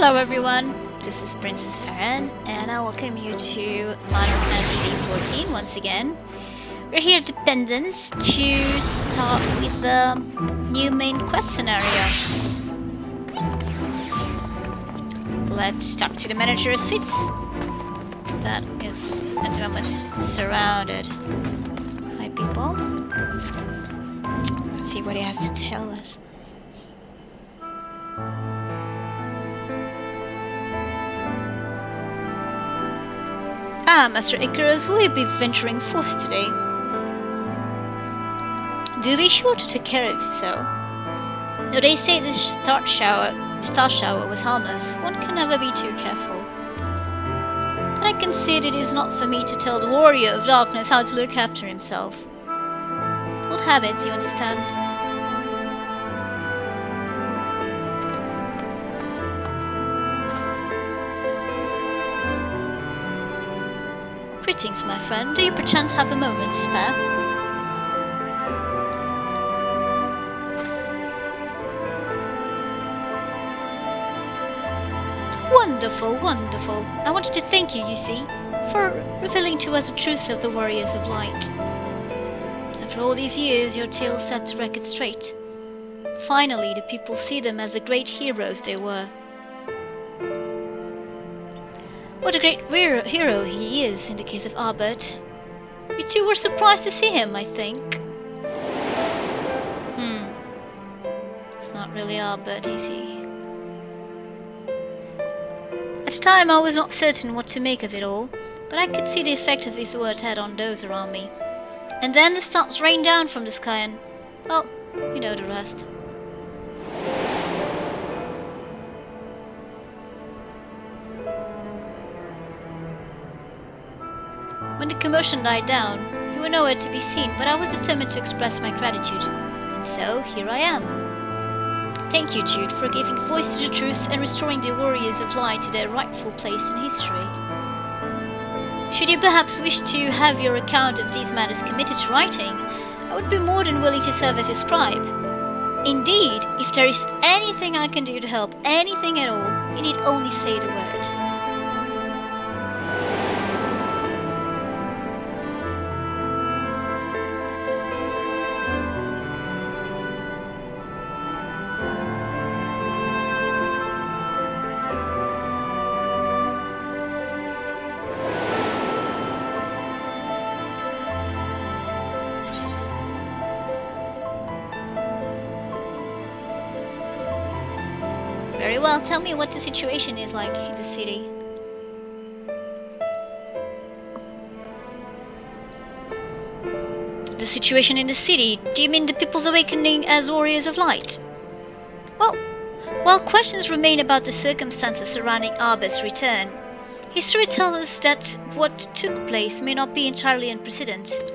Hello everyone, this is Princess Farron and I welcome you to Final Fantasy XIV once again. We're here at Dependence to start with the new main quest scenario. Let's talk to the manager of suites. That is at the moment surrounded by people. Let's see what he has to tell us. Master Icarus, will you be venturing forth today? Do be sure to take care of so. Though they say the star shower was harmless, one can never be too careful. But I concede it is not for me to tell the warrior of darkness how to look after himself. Old habits, you understand. Greetings, my friend. Do you perchance have a moment to spare? Wonderful, wonderful. I wanted to thank you, you see, for revealing to us the truth of the Warriors of Light. After all these years, your tale set the record straight. Finally, the people see them as the great heroes they were. What a great hero he is in the case of Albert. You two were surprised to see him, I think. It's not really Albert, is he? At the time I was not certain what to make of it all, but I could see the effect of his words had on those around me. And then the stars rained down from the sky and, well, you know the rest. When the commotion died down, you were nowhere to be seen, but I was determined to express my gratitude. And so, here I am. Thank you, Jude, for giving voice to the truth and restoring the Warriors of Light to their rightful place in history. Should you perhaps wish to have your account of these matters committed to writing, I would be more than willing to serve as your scribe. Indeed, if there is anything I can do to help, anything at all, you need only say the word. Very well, tell me what the situation is like in the city. The situation in the city? Do you mean the people's awakening as Warriors of Light? Well, while questions remain about the circumstances surrounding Albert's return, history tells us that what took place may not be entirely unprecedented.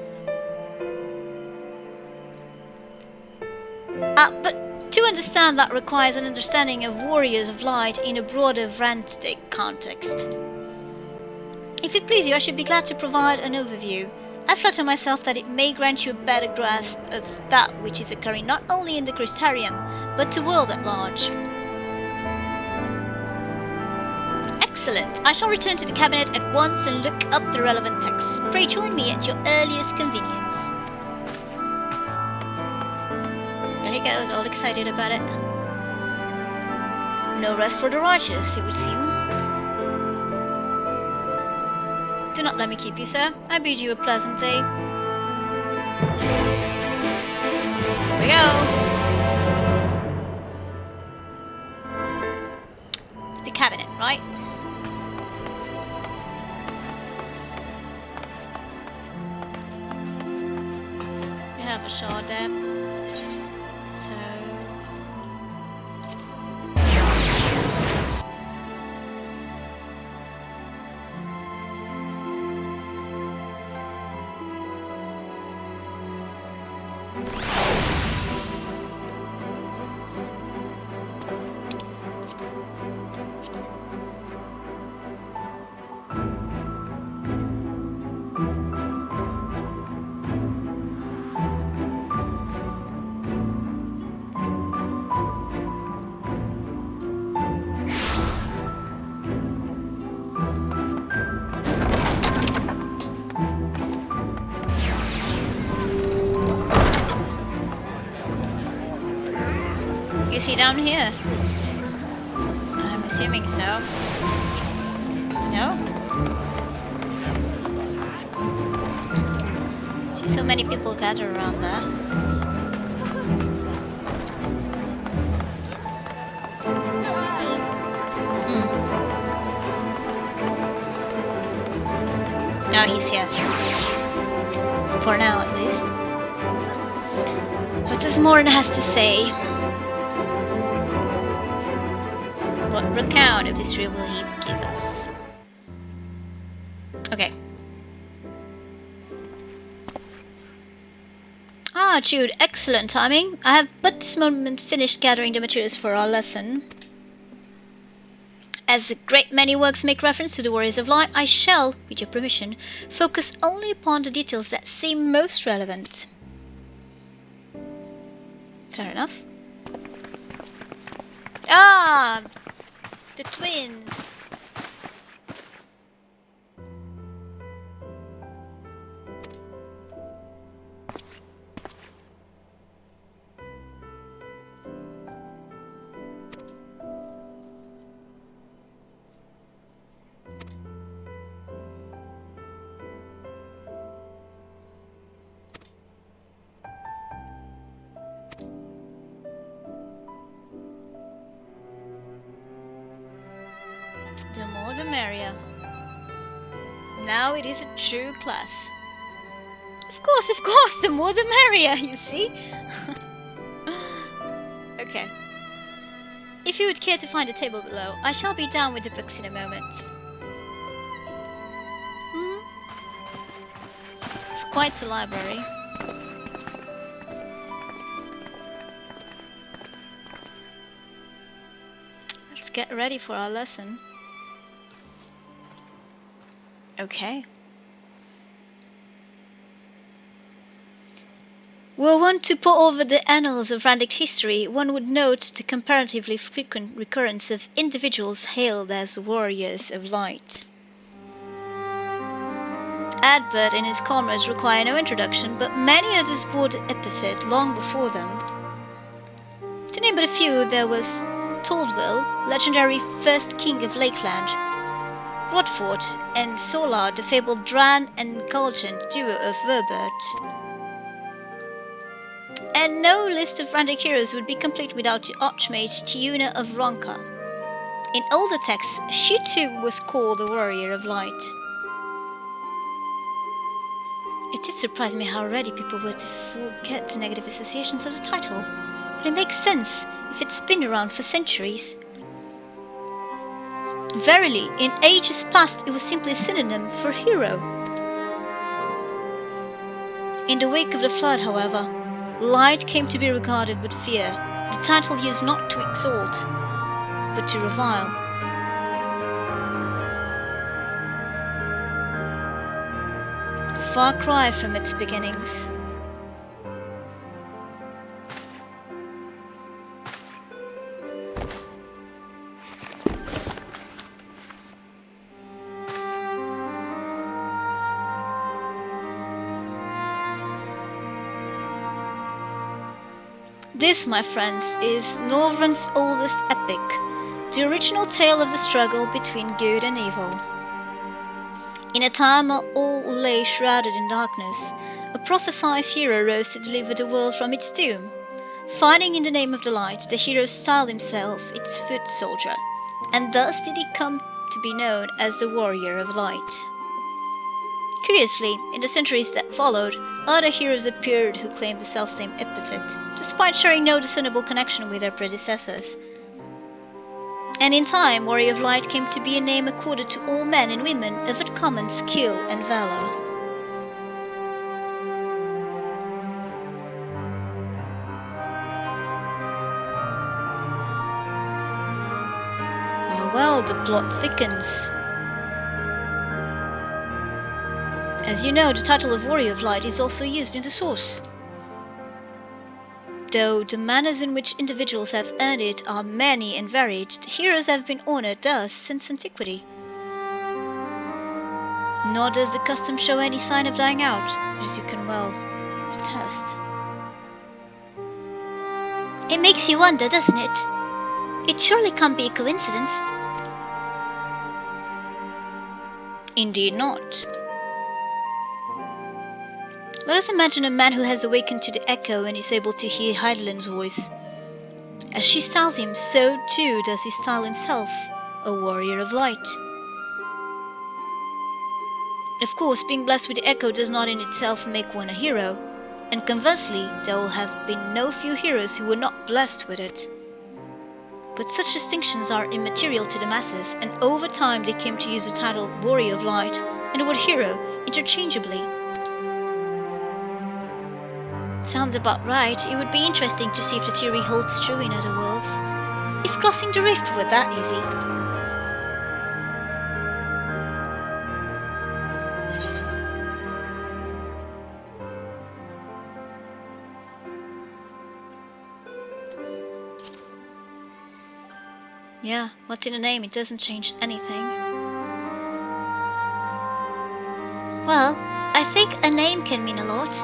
But to understand that requires an understanding of Warriors of Light in a broader Vantic context. If it please you, I should be glad to provide an overview. I flatter myself that it may grant you a better grasp of that which is occurring not only in the Crystarium, but the world at large. Excellent! I shall return to the cabinet at once and look up the relevant texts. Pray join me at your earliest convenience. There he goes, all excited about it. No rest for the righteous, it would seem. Do not let me keep you, sir. I bid you a pleasant day. Here we go. The cabinet, right? We have a shard there. Is he down here? I'm assuming so. No? See so many people gather around there. Now he's here. For now, at least. What does Morin has to say? What recount of history will he give us? Okay. Ah, Jude, excellent timing. I have but this moment finished gathering the materials for our lesson. As a great many works make reference to the Warriors of Light, I shall, with your permission, focus only upon the details that seem most relevant. Fair enough. Ah! The twins! The more the merrier. Now it is a true class. Of course, the more the merrier, you see? Okay. If you would care to find a table below, I shall be down with the books in a moment. It's quite a library. Let's get ready for our lesson. Okay. Were one to pore over the annals of Randic history, one would note the comparatively frequent recurrence of individuals hailed as warriors of light. Adbert and his comrades require no introduction, but many others bore the epithet long before them. To name but a few, there was Toldwell, legendary first king of Lakeland, Rodfort and Solard, the fabled Dran and Gulgent duo of Verbert. And no list of Randic heroes would be complete without the Archmage Tiuna of Ronka. In older texts, she too was called the Warrior of Light. It did surprise me how ready people were to forget the negative associations of the title, but it makes sense if it's been around for centuries. Verily, in ages past it was simply a synonym for hero. In the wake of the flood, however, light came to be regarded with fear, the title used not to exalt, but to revile. A far cry from its beginnings. This, my friends, is Northern's oldest epic, the original tale of the struggle between good and evil. In a time all lay shrouded in darkness, a prophesied hero rose to deliver the world from its doom. Fighting in the name of the light, the hero styled himself its foot soldier, and thus did he come to be known as the Warrior of Light. Curiously, in the centuries that followed, other heroes appeared who claimed the selfsame epithet, despite sharing no discernible connection with their predecessors. And in time, Warrior of Light came to be a name accorded to all men and women of uncommon skill and valor. Well, the plot thickens. As you know, the title of Warrior of Light is also used in the source. Though the manners in which individuals have earned it are many and varied, the heroes have been honored thus since antiquity. Nor does the custom show any sign of dying out, as you can well attest. It makes you wonder, doesn't it? It surely can't be a coincidence. Indeed not. Let us imagine a man who has awakened to the echo and is able to hear Heidelin's voice. As she styles him, so too does he style himself, a warrior of light. Of course, being blessed with the echo does not in itself make one a hero, and conversely, there will have been no few heroes who were not blessed with it. But such distinctions are immaterial to the masses, and over time they came to use the title Warrior of Light and the word hero interchangeably. Sounds about right. It would be interesting to see if the theory holds true in other worlds. If crossing the rift were that easy. Yeah, what's in a name? It doesn't change anything. Well, I think a name can mean a lot,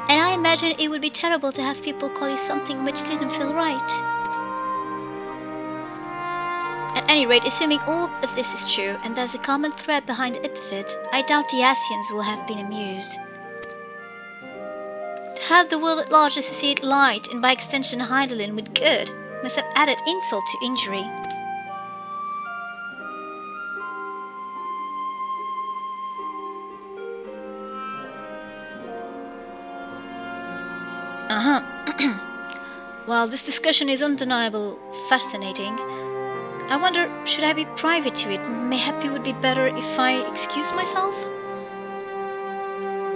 and I imagine it would be terrible to have people call you something which didn't feel right. At any rate, assuming all of this is true, and there's a common thread behind the epithet, I doubt the Asians will have been amused. To have the world at large associate light, and by extension Heidelin, with good, must have added insult to injury. While this discussion is undeniably fascinating, I wonder, should I be private to it? Mayhap it would be better if I excuse myself?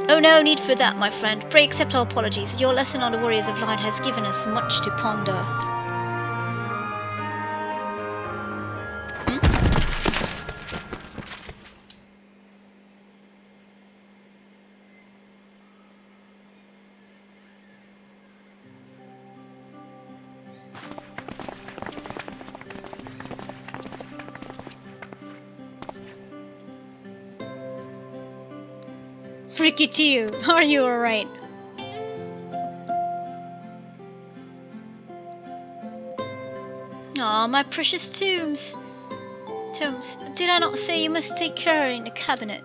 Oh, no need for that, my friend. Pray accept our apologies. Your lesson on the Warriors of Light has given us much to ponder. Ricky to you. Are you alright? Aw, my precious tombs. Tombs, did I not say you must take care in the cabinet?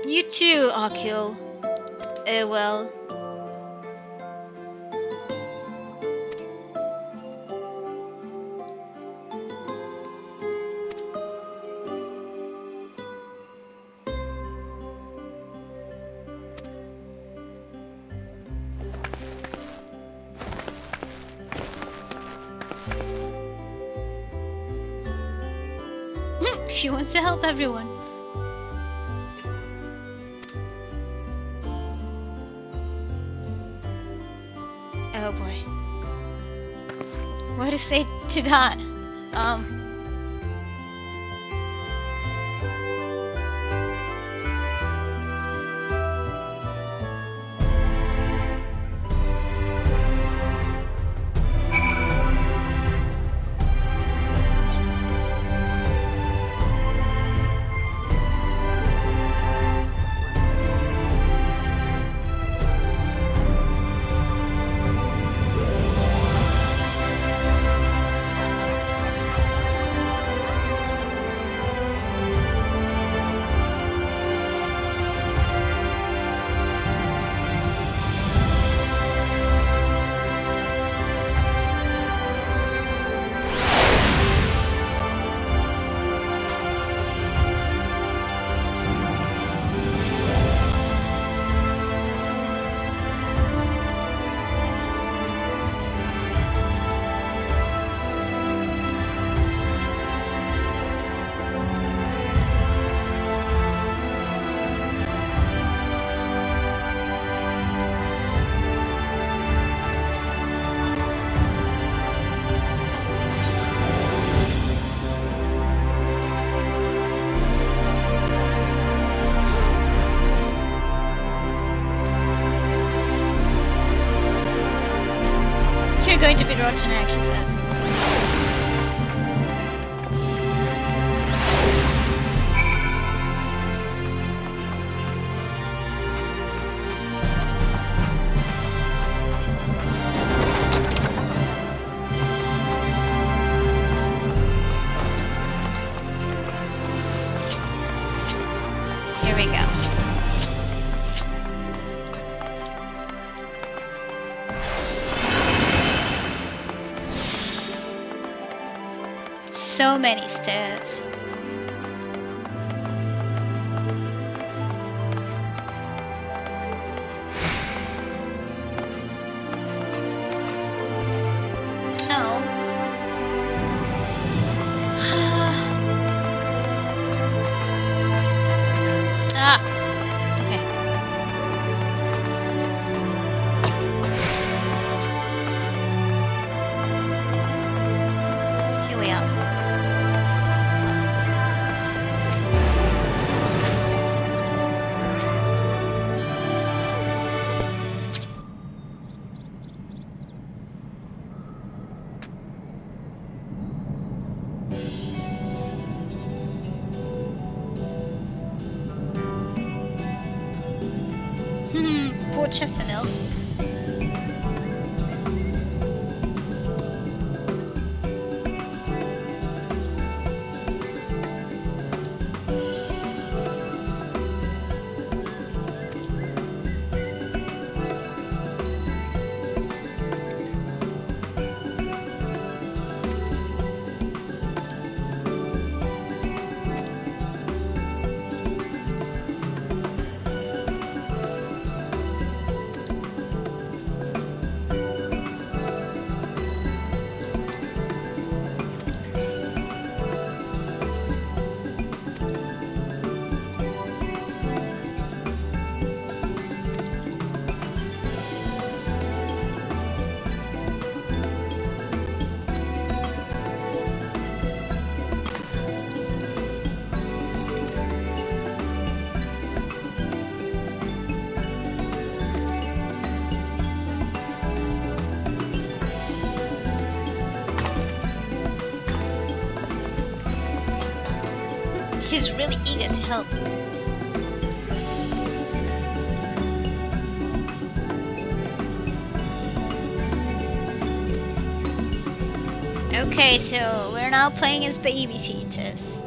You too, Akil. Well. She wants to help everyone. Oh boy. What to say to that? Going to be rotten actions ask. So many stairs. Poor Chesanel. She's really eager to help. Okay, so we're now playing as babysitters.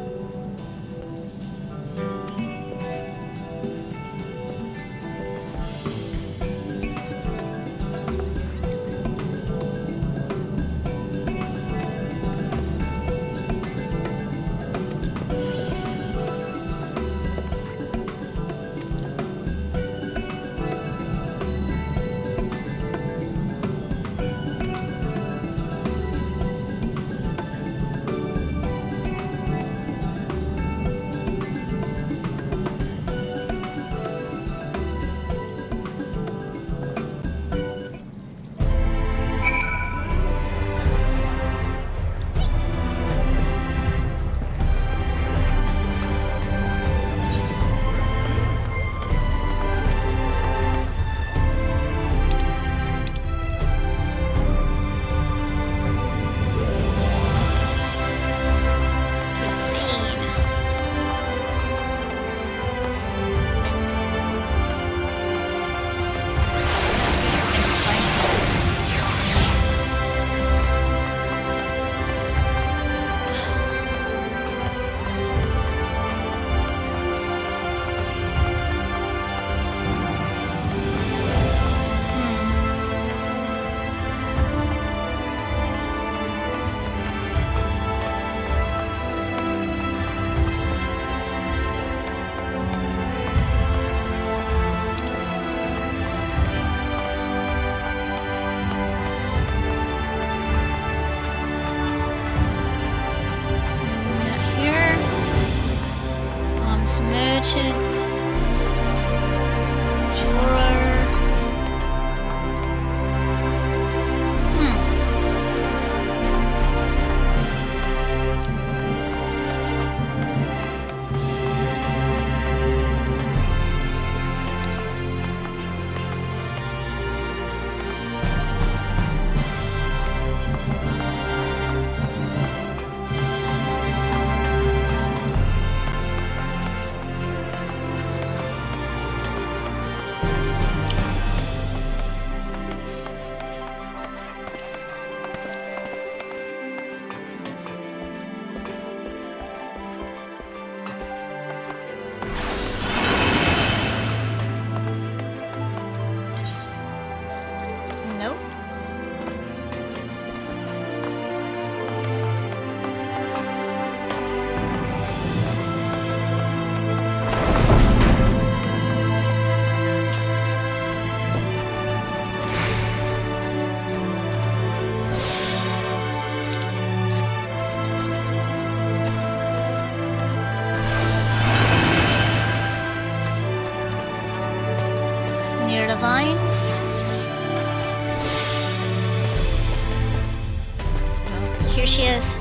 Merchant. Jeweler. near the vines. Well, here she is.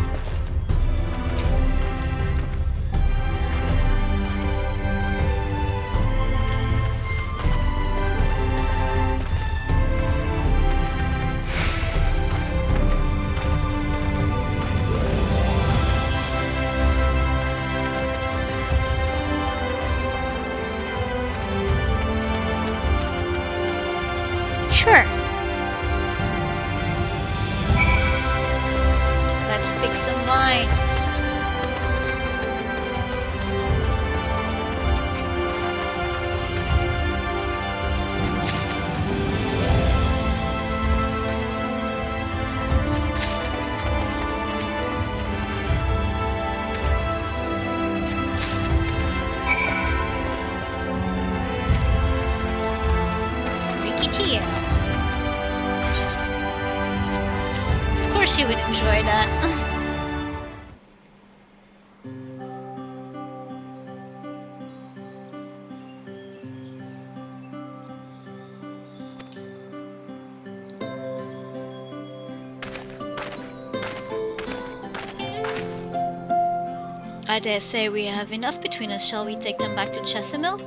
Sure. Let's pick some vines. Rikitia. Of course you would enjoy that. I dare say we have enough between us. Shall we take them back to Chesimil?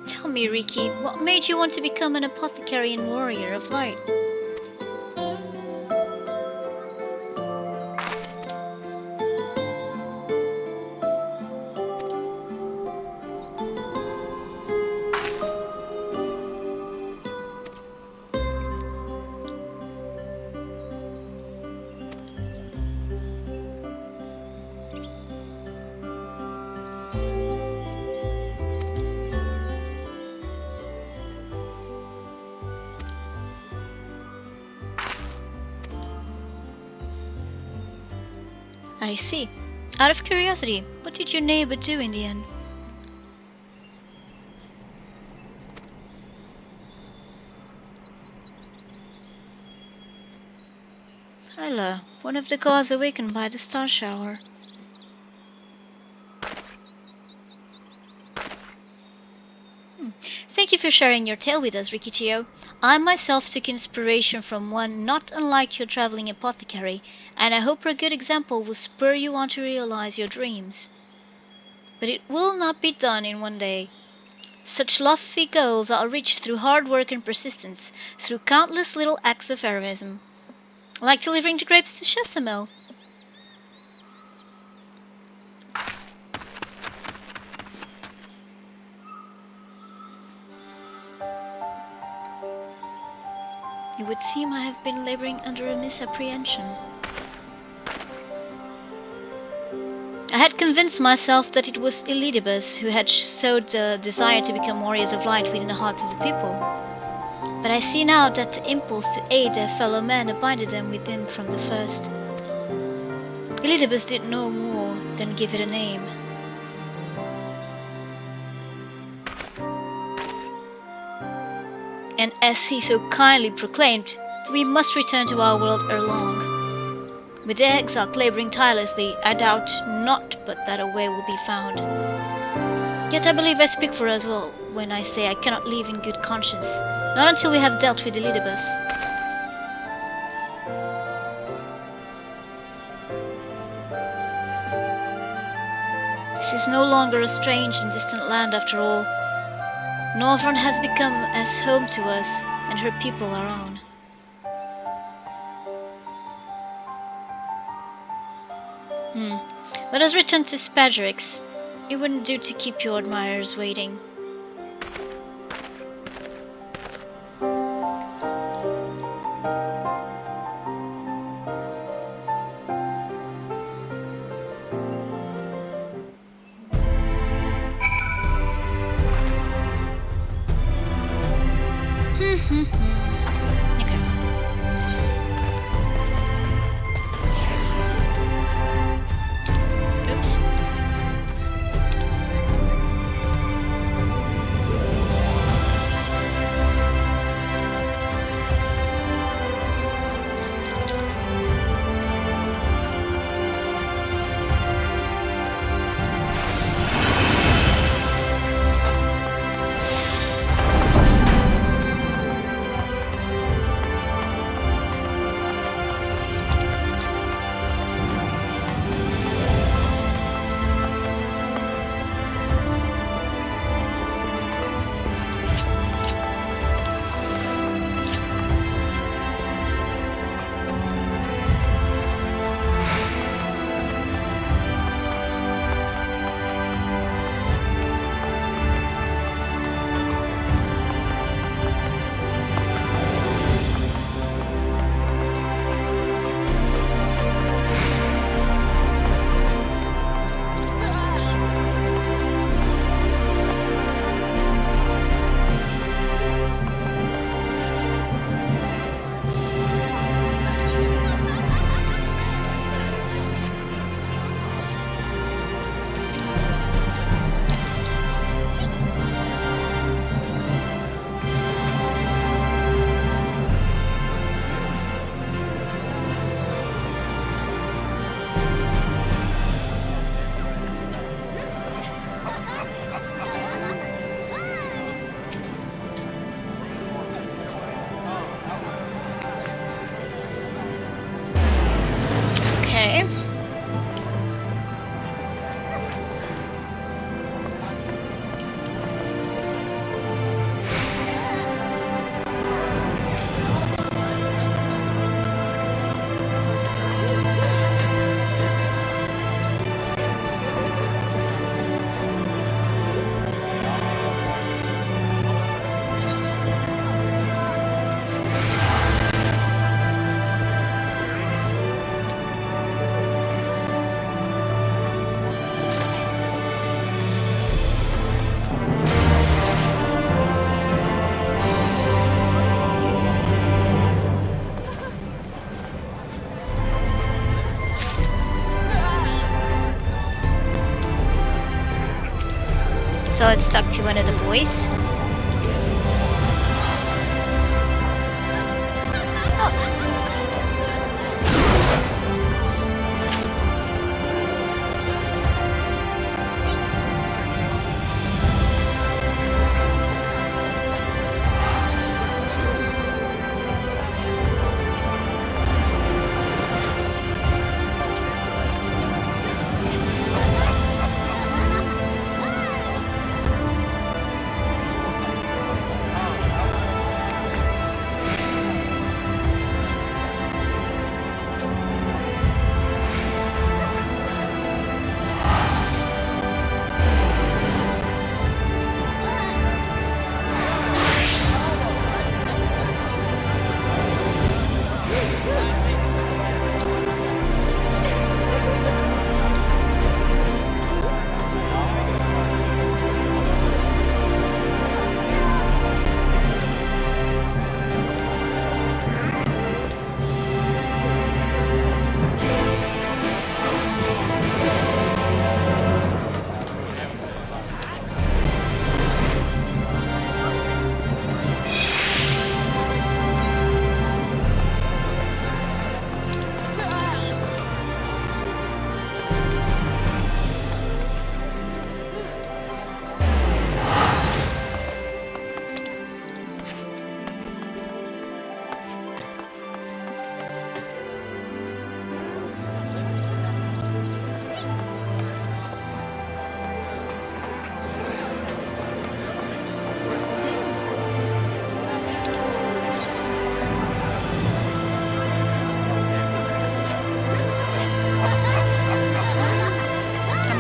Tell me, Riki, what made you want to become an apothecary and warrior of light? I see. Out of curiosity, what did your neighbor do in the end? Hyla, one of the gods awakened by the star shower. Thank you for sharing your tale with us, Rikichio. I myself took inspiration from one not unlike your traveling apothecary, and I hope her good example will spur you on to realize your dreams. But it will not be done in one day. Such lofty goals are reached through hard work and persistence, through countless little acts of heroism. Like delivering the grapes to Chesimil. It would seem I have been laboring under a misapprehension. I had convinced myself that it was Elidibus who had sowed the desire to become warriors of light within the hearts of the people. But I see now that the impulse to aid their fellow men abided them within from the first. Elidibus did no more than give it a name. And as he so kindly proclaimed, we must return to our world ere long. With the exarch laboring tirelessly, I doubt not but that a way will be found. Yet I believe I speak for us all when I say I cannot leave in good conscience, not until we have dealt with Elidibus. This is no longer a strange and distant land after all. Northrend has become as home to us, and her people our own. Let us return to Spadrix. It wouldn't do to keep your admirers waiting. So let's talk to one of the boys.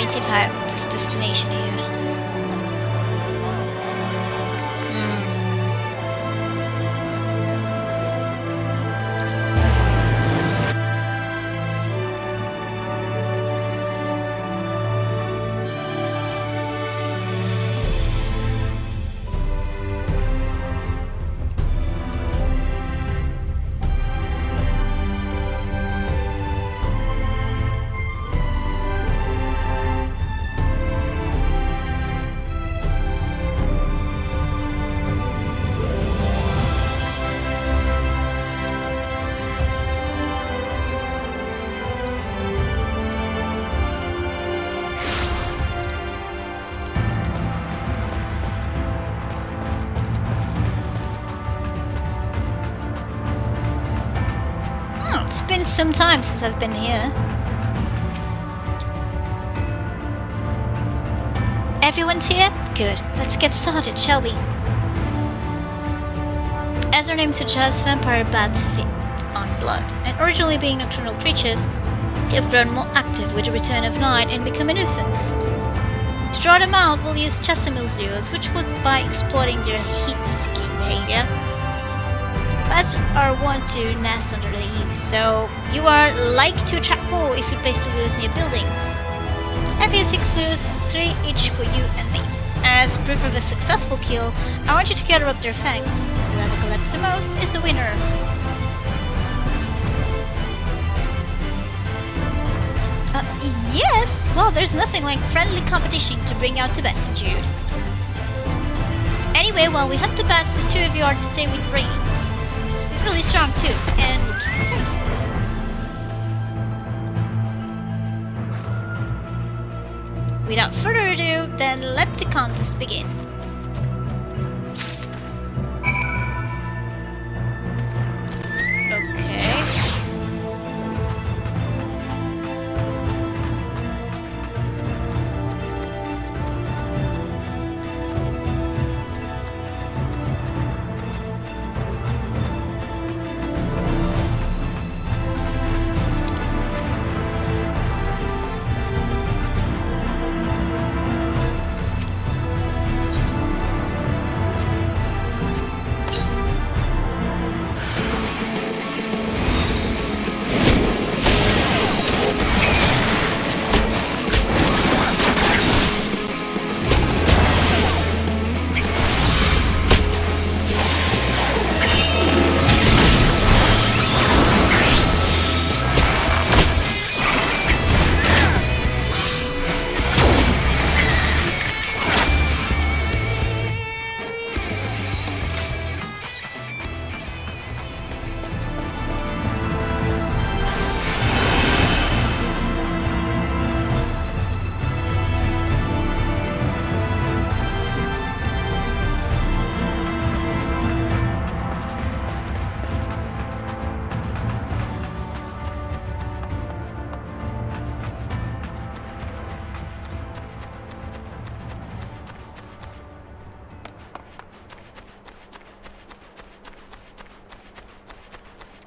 See if I have this destination here. It's been some time since I've been here. Everyone's here? Good. Let's get started, shall we? As their name suggests, vampire bats feed on blood, and originally being nocturnal creatures, they have grown more active with the return of night and become a nuisance. To draw them out, we'll use Chesimil's lures, which work by exploiting their heat-seeking behavior. Bats are wont to nest under leaves, so you are like to attract more if you place the lures near buildings. I have here 6 lures, 3 each for you and me. As proof of a successful kill, I want you to gather up their fangs. Whoever collects the most is the winner. Yes! Well, there's nothing like friendly competition to bring out the best, Jude. Anyway, while we hunt the bats, the 2 of you are to stay with Reigns. He's really strong too, and will keep you safe. Without further ado, then let the contest begin. Okay.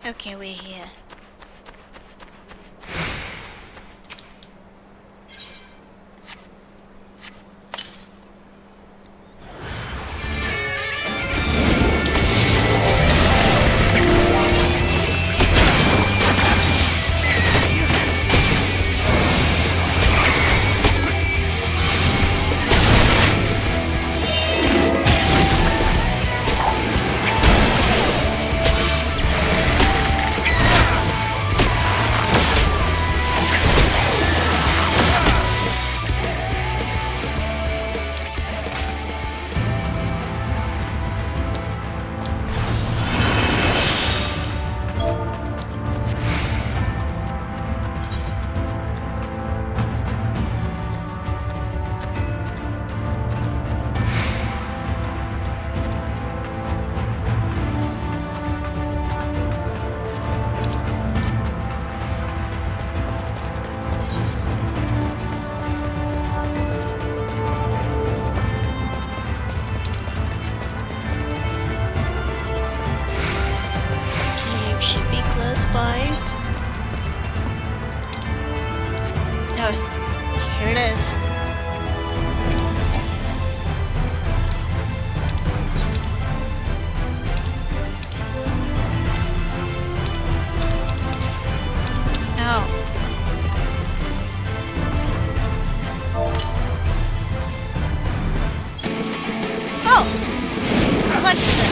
Okay, we're here. By. Oh, here it is. Oh. Oh! How much is it?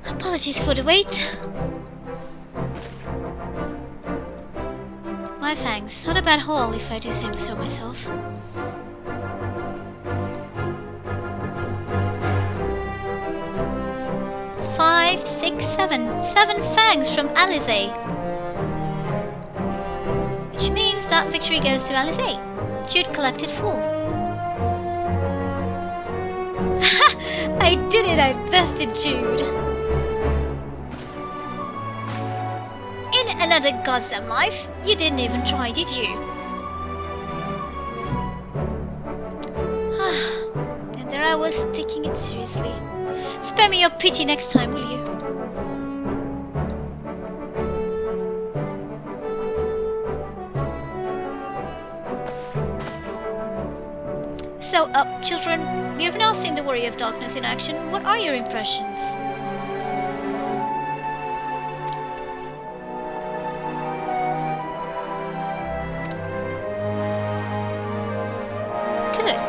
Apologies for the wait. My thanks. Not a bad haul, if I do say so myself. Five, six, seven. 7 fangs from Alizé. Which means that victory goes to Alizé. Jude collected 4. Ha! I did it! I bested Jude. In another goddamn life, you didn't even try, did you? And there I was, taking it seriously. Spare me your pity next time, will you? So, children, you've now seen the Warrior of Darkness in action. What are your impressions?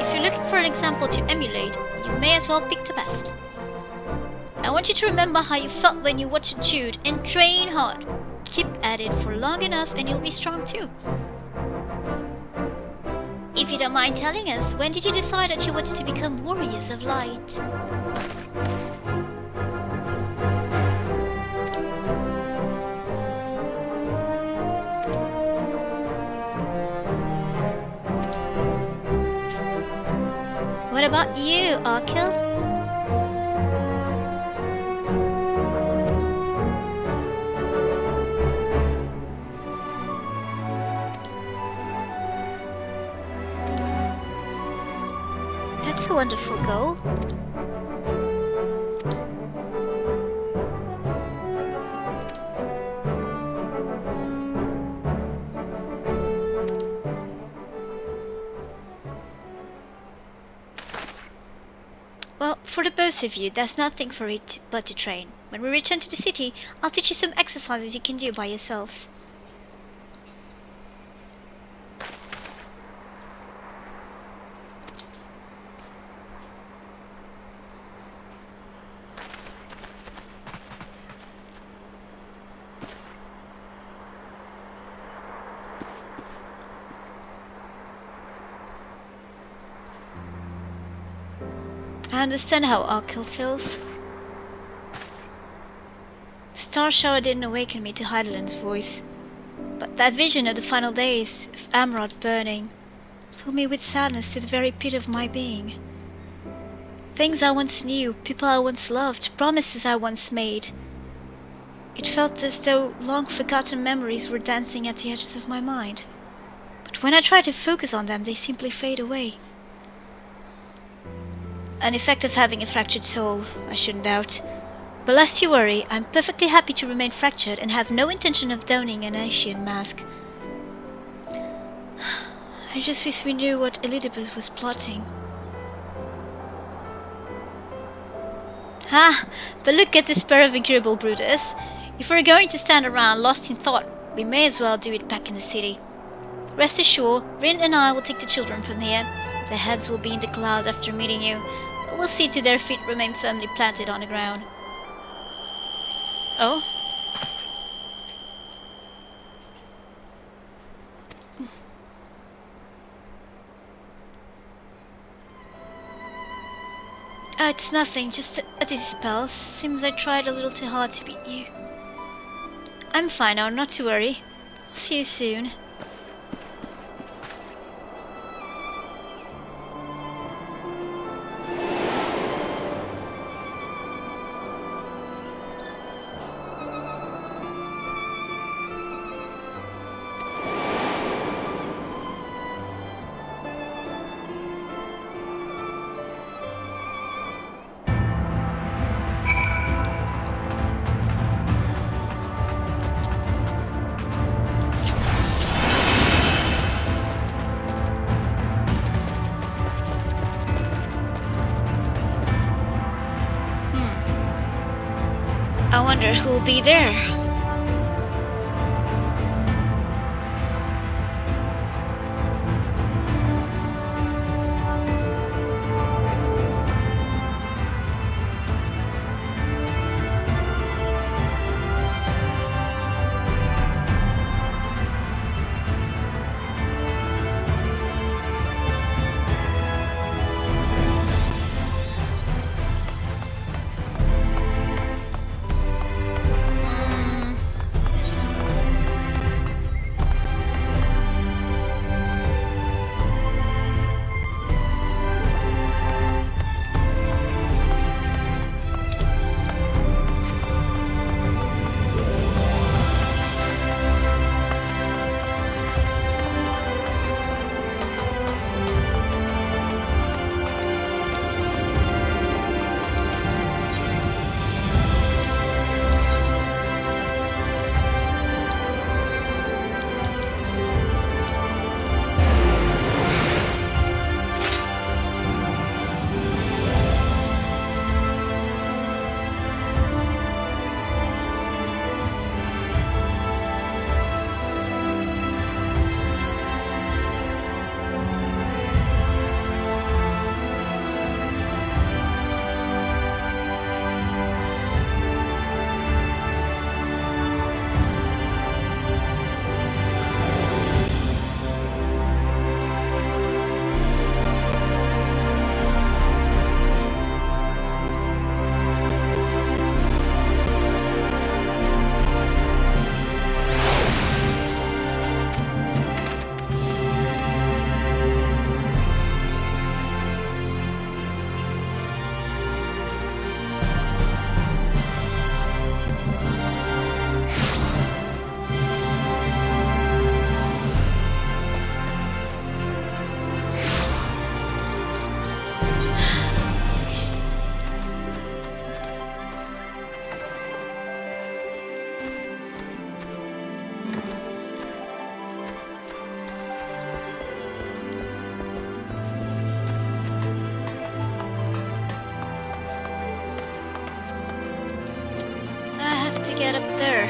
If you're looking for an example to emulate, you may as well pick the best. I want you to remember how you felt when you watched Jude and train hard. Keep at it for long enough and you'll be strong too. If you don't mind telling us, when did you decide that you wanted to become Warriors of Light? What about you, Arkil? wonderful goal. Well, for the both of you, there's nothing for it but to train. When we return to the city, I'll teach you some exercises you can do by yourselves. I understand how Arkell feels. The star shower didn't awaken me to Heideland's voice, but that vision of the final days of Amrod burning filled me with sadness to the very pit of my being. Things I once knew, people I once loved, promises I once made. It felt as though long-forgotten memories were dancing at the edges of my mind. But when I try to focus on them, they simply fade away. An effect of having a fractured soul, I shouldn't doubt. But lest you worry, I'm perfectly happy to remain fractured and have no intention of donning an Asian mask. I just wish we knew what Elidibus was plotting. Ah, but look at this pair of incurable brutes. If we're going to stand around lost in thought, we may as well do it back in the city. Rest assured, Rin and I will take the children from here. Their heads will be in the clouds after meeting you, but we'll see to their feet remain firmly planted on the ground. Oh? It's nothing, just a dizzy spell. Seems I tried a little too hard to beat you. I'm fine now, not to worry. I'll see you soon. I wonder who'll be there. to get up there?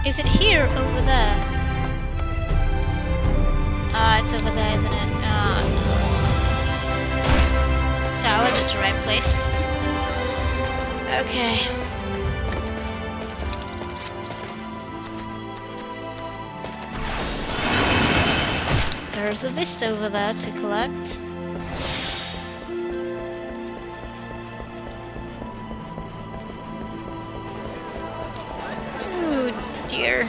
Is it here or over there? Ah, it's over there, isn't it? Ah, no. That wasn't the right place. Okay. There's a list over there to collect. Dear.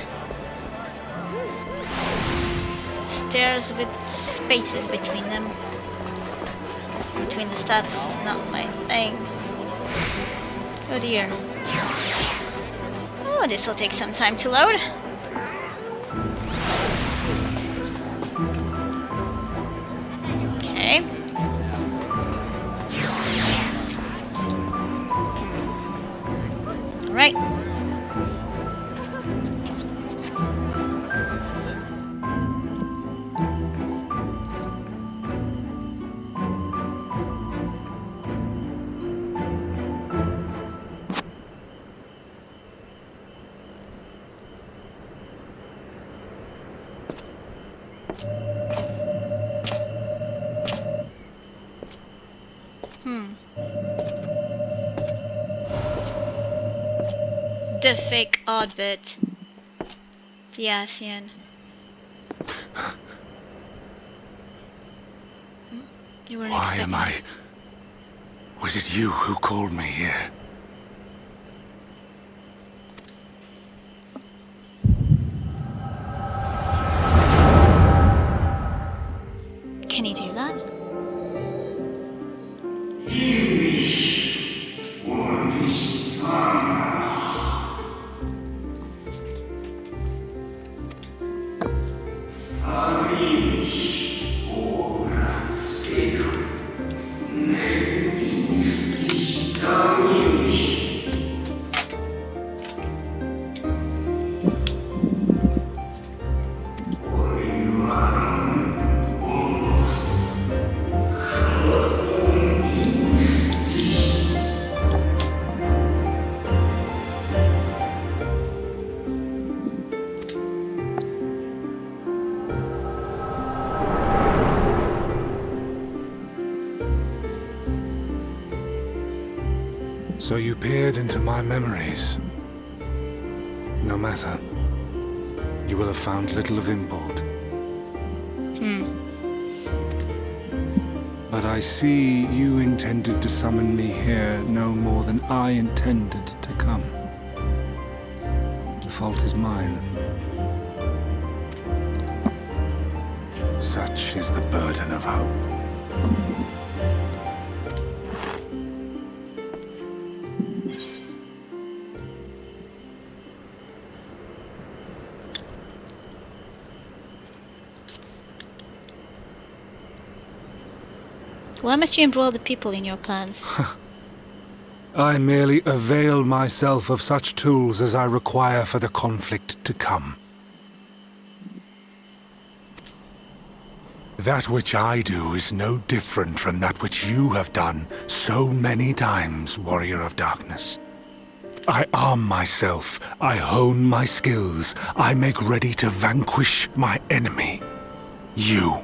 Stairs with spaces between them. Between the steps, not my thing. Oh dear. Oh, this will take some time to load. Okay. Right. The fake odd bit. The ASEAN. You weren't Why am I... Was it you who called me here? Can you do that? So you peered into my memories. No matter. You will have found little of import. But I see you intended to summon me here no more than I intended to come. The fault is mine. Such is the burden of hope. Why must you embroil the people in your plans? I merely avail myself of such tools as I require for the conflict to come. That which I do is no different from that which you have done so many times, Warrior of Darkness. I arm myself, I hone my skills, I make ready to vanquish my enemy. You.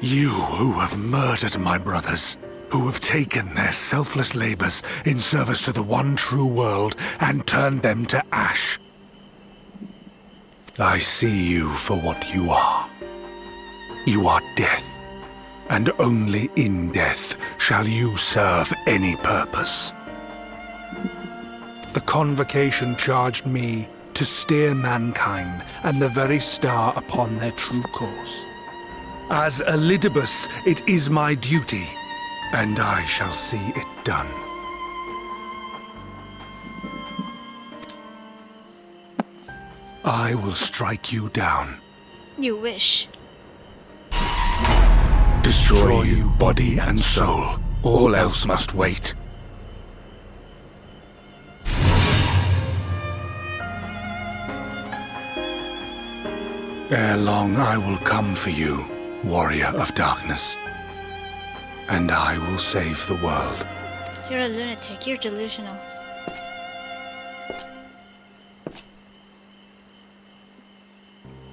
You who have murdered my brothers, who have taken their selfless labors in service to the one true world and turned them to ash. I see you for what you are. You are death, and only in death shall you serve any purpose. The Convocation charged me to steer mankind and the very star upon their true course. As Elidibus, it is my duty, and I shall see it done. I will strike you down. You wish. Destroy you body and soul. All else must wait. Ere long I will come for you, warrior of darkness. And I will save the world. You're a lunatic. You're delusional.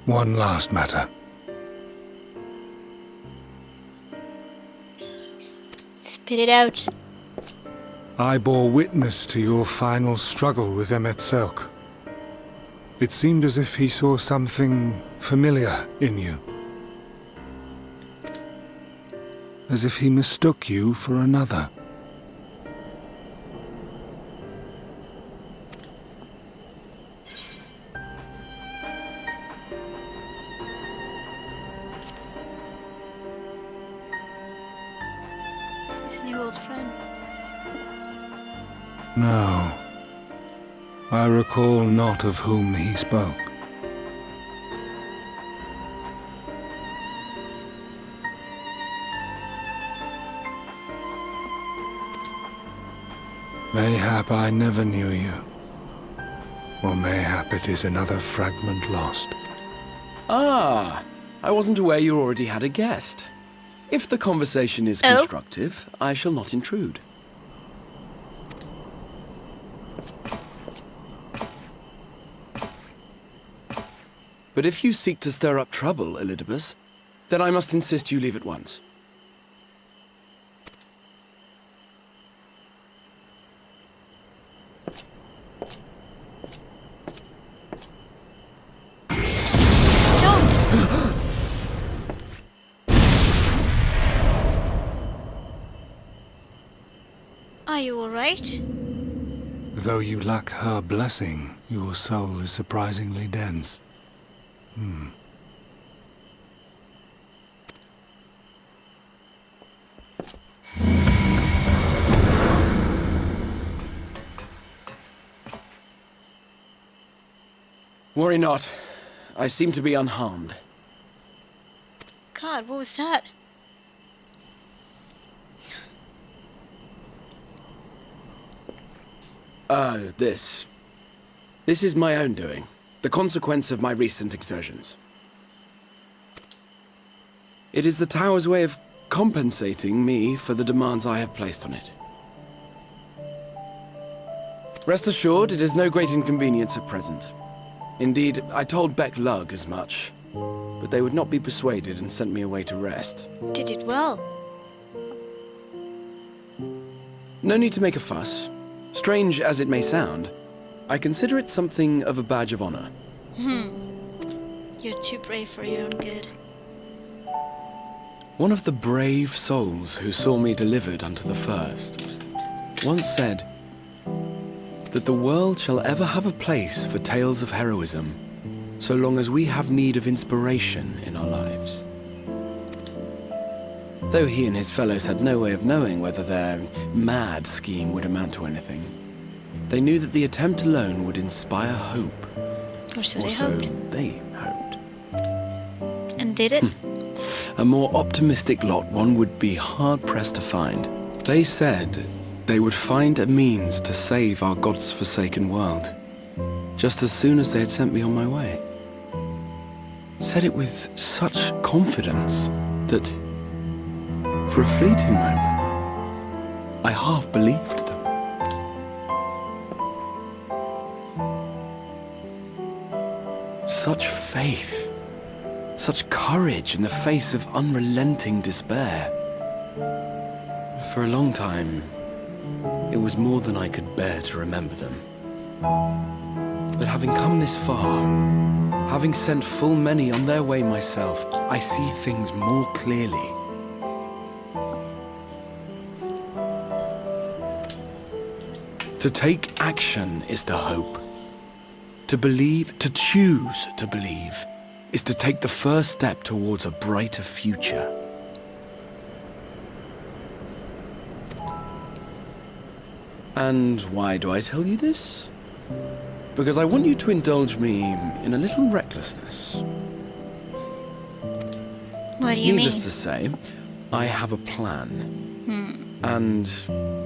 One last matter. Spit it out. I bore witness to your final struggle with MSQ. It seemed as if he saw something familiar in you. As if he mistook you for another. His new old friend. No. I recall not of whom he spoke. Mayhap I never knew you. Or mayhap it is another fragment lost. Ah, I wasn't aware you already had a guest. If the conversation is constructive, I shall not intrude. But if you seek to stir up trouble, Elidibus, then I must insist you leave at once. Are you alright? Though you lack her blessing, your soul is surprisingly dense. Worry not. I seem to be unharmed. God, what was that? This is my own doing. The consequence of my recent exertions. It is the tower's way of compensating me for the demands I have placed on it. Rest assured, it is no great inconvenience at present. Indeed, I told Beck Lug as much, but they would not be persuaded and sent me away to rest. Did it well. No need to make a fuss. Strange as it may sound, I consider it something of a badge of honor. You're too brave for your own good. One of the brave souls who saw me delivered unto the first once said that the world shall ever have a place for tales of heroism so long as we have need of inspiration in our lives. Though he and his fellows had no way of knowing whether their mad scheme would amount to anything, they knew that the attempt alone would inspire hope. Or so Or they so hoped. they hoped. And did it? A more optimistic lot one would be hard-pressed to find. They said they would find a means to save our God's forsaken world, just as soon as they had sent me on my way. Said it with such confidence that, for a fleeting moment, I half believed them. Such faith, such courage in the face of unrelenting despair. For a long time, it was more than I could bear to remember them. But having come this far, having sent full many on their way myself, I see things more clearly. To take action is to hope. To believe, to choose to believe, is to take the first step towards a brighter future. And why do I tell you this? Because I want you to indulge me in a little recklessness. What do you mean? Needless to say, I have a plan. And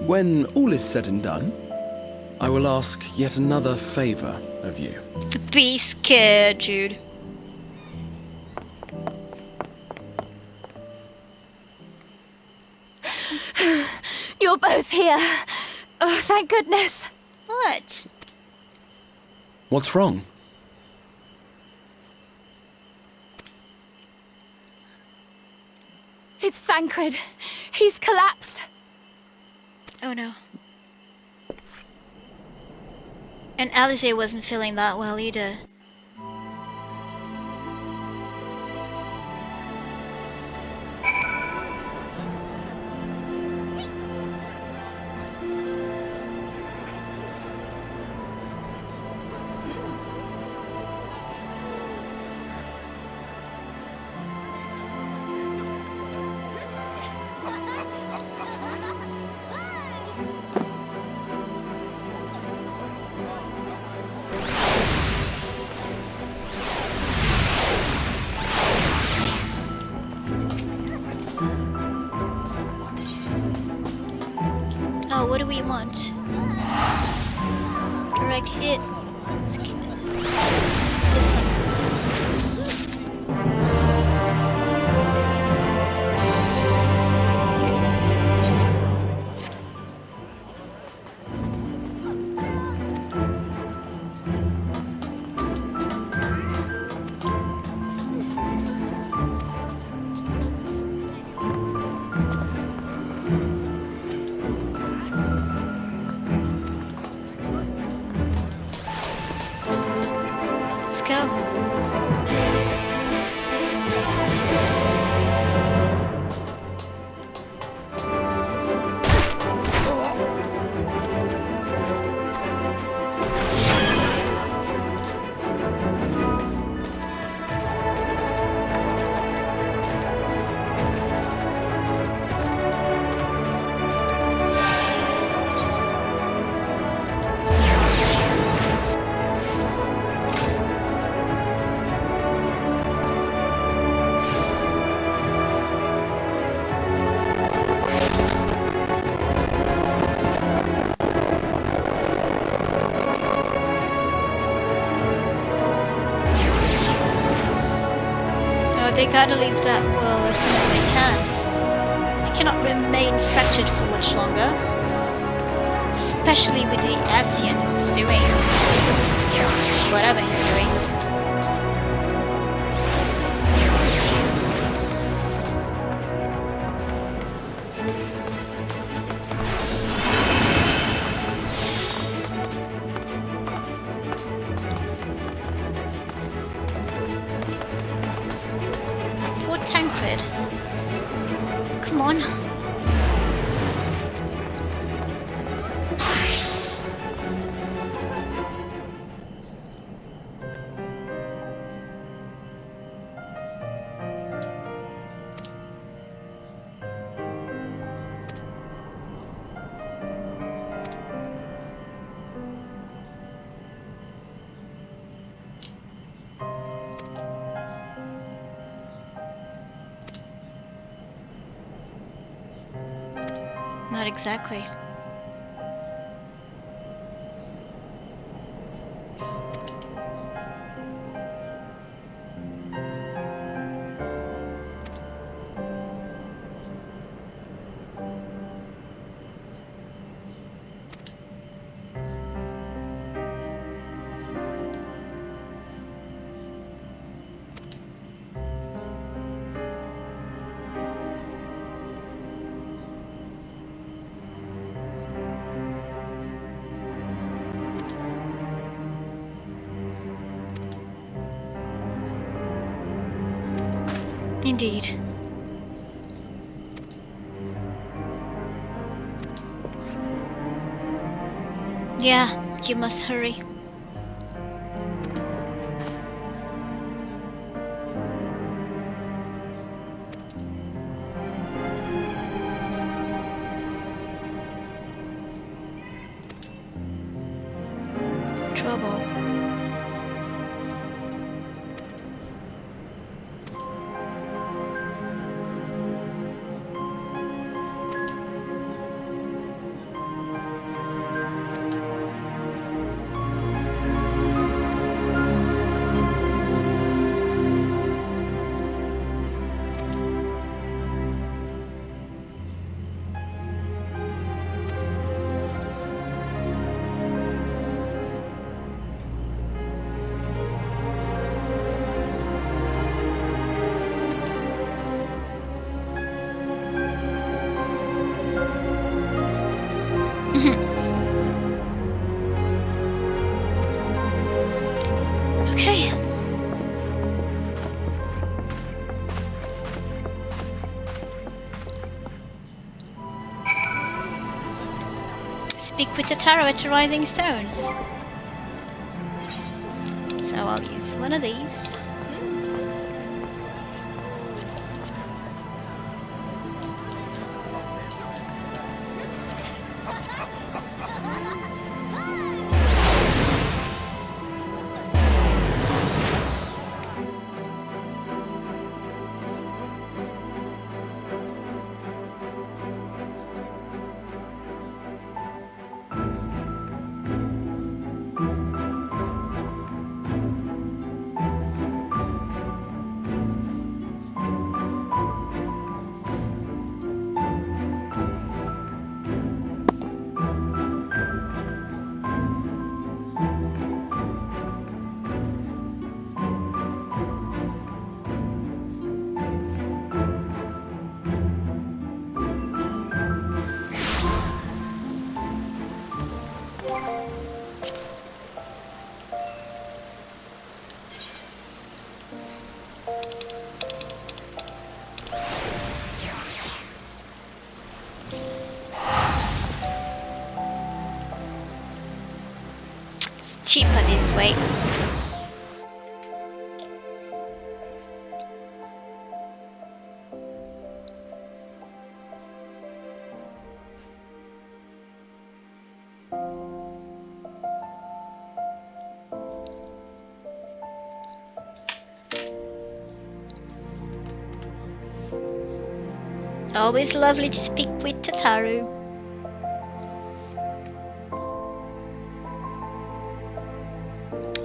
when all is said and done, I will ask yet another favor of you. Be scared, Jude. You're both here. Oh, thank goodness. What? What's wrong? It's Thancred. He's collapsed. Oh no. And Alice wasn't feeling that well either. Oh, what do we want? Direct hit. Let's keep it. This one. Let's go. They gotta leave that well as soon as they can. They cannot remain fractured for much longer. Especially with the Asian who's doing whatever he's doing. Tancred. Come on. Not exactly. Indeed. Yeah, you must hurry. trouble. Okay. Speak with Totaro at the Rising Stones. So I'll use one of these. Cheaper this way. Always lovely to speak with Tataru.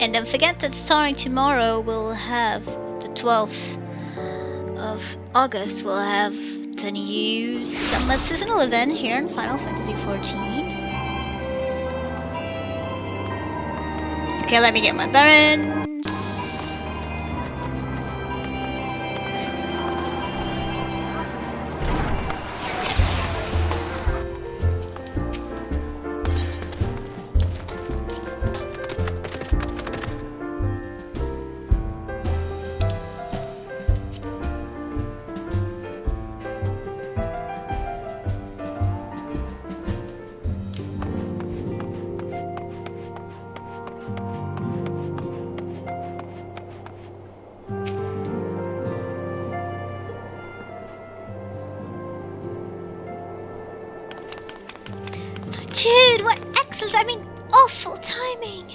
And don't forget that starting tomorrow we'll have the 12th of August, we'll have the new summer seasonal event here in Final Fantasy XIV. Okay, let me get my Barons. Dude, what excellent, I mean awful timing!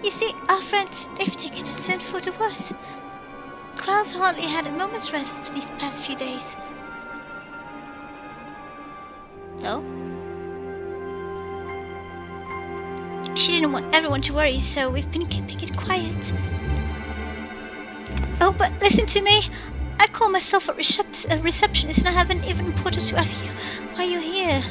You see, our friends, they've taken a turn for the worse. Kral's hardly had a moment's rest these past few days. Oh? She didn't want everyone to worry, so we've been keeping it quiet. Oh, but listen to me! I call myself a receptionist and I haven't even bothered to ask you why you're here.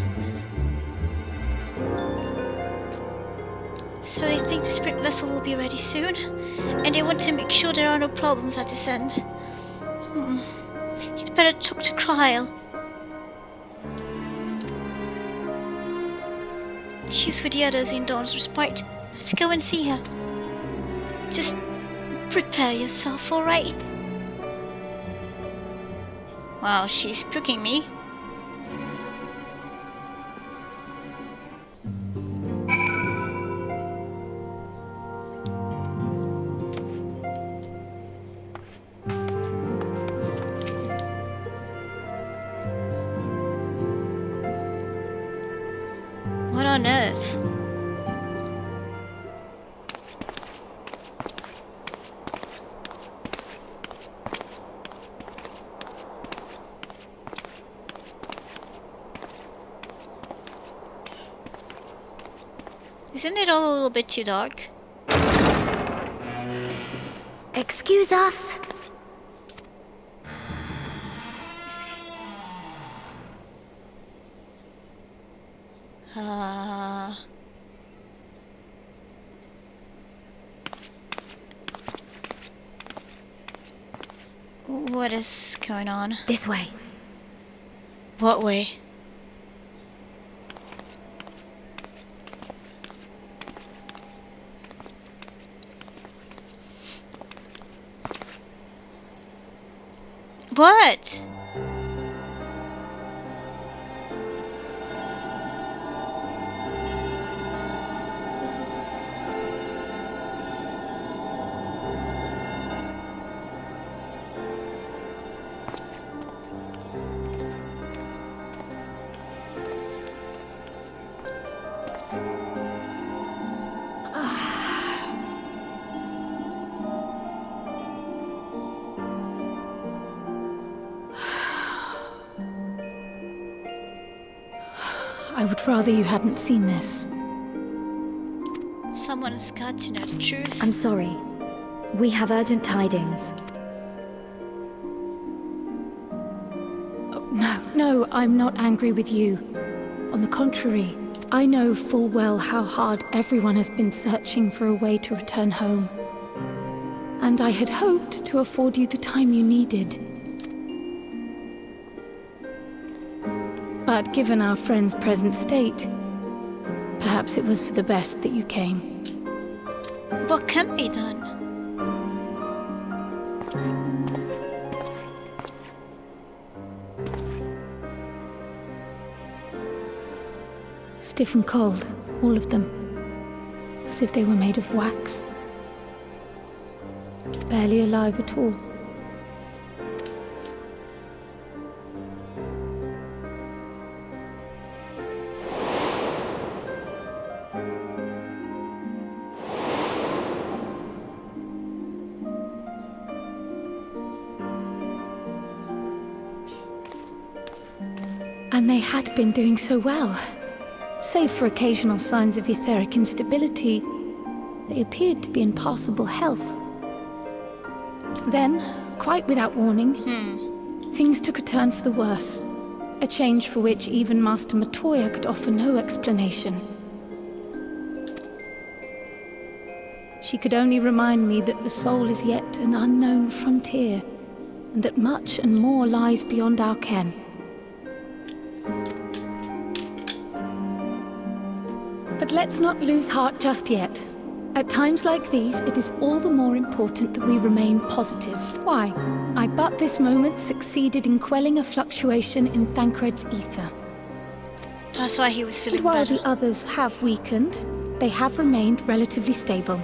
So they think the sprint vessel will be ready soon, and they want to make sure there are no problems at this end. You'd better talk to Kryle. She's with the others in Dawn's respite. Let's go and see her. Just prepare yourself, alright? Wow, she's spooking me. What on earth? it all a little bit too dark? Excuse us. What is going on? This way. What way? What? I would rather you hadn't seen this. Someone's got to know the truth. I'm sorry. We have urgent tidings. Oh, no, I'm not angry with you. On the contrary, I know full well how hard everyone has been searching for a way to return home. And I had hoped to afford you the time you needed. But given our friend's present state, perhaps it was for the best that you came. What can be done? Stiff and cold, all of them. As if they were made of wax. Barely alive at all. And they had been doing so well. Save for occasional signs of etheric instability, they appeared to be in passable health. Then, quite without warning, things took a turn for the worse. A change for which even Master Matoya could offer no explanation. She could only remind me that the soul is yet an unknown frontier, and that much and more lies beyond our ken. But let's not lose heart just yet. At times like these, it is all the more important that we remain positive. Why? I but this moment succeeded in quelling a fluctuation in Thancred's ether. That's why he was feeling And while better. the others have weakened, they have remained relatively stable.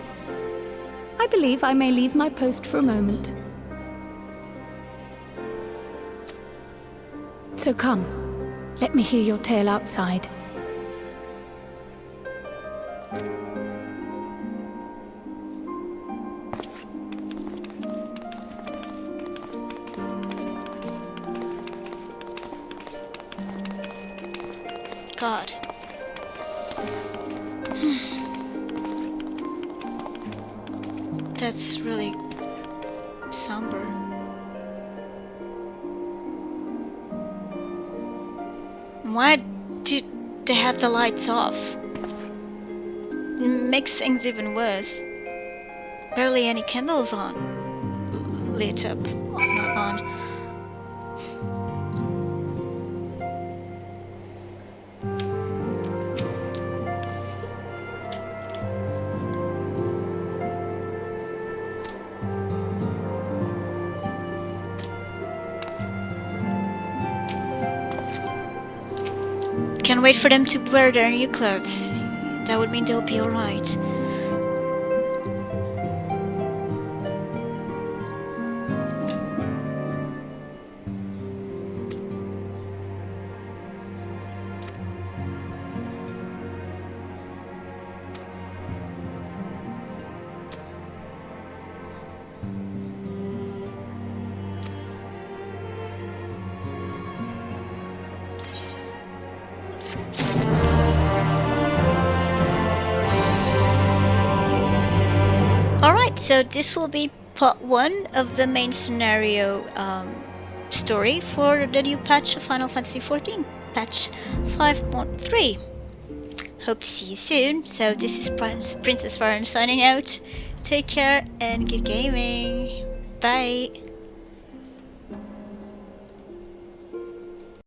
I believe I may leave my post for a moment. So come, let me hear your tale outside. God. That's really somber. Why did they have the lights off? It makes things even worse. Barely any candles on. Lit up. Not on. Can't wait for them to wear their new clothes. That would mean they'll be alright. So this will be part 1 of the main scenario story for the new patch of Final Fantasy XIV, patch 5.3. Hope to see you soon. So this is Princess Farron signing out. Take care and good gaming. Bye.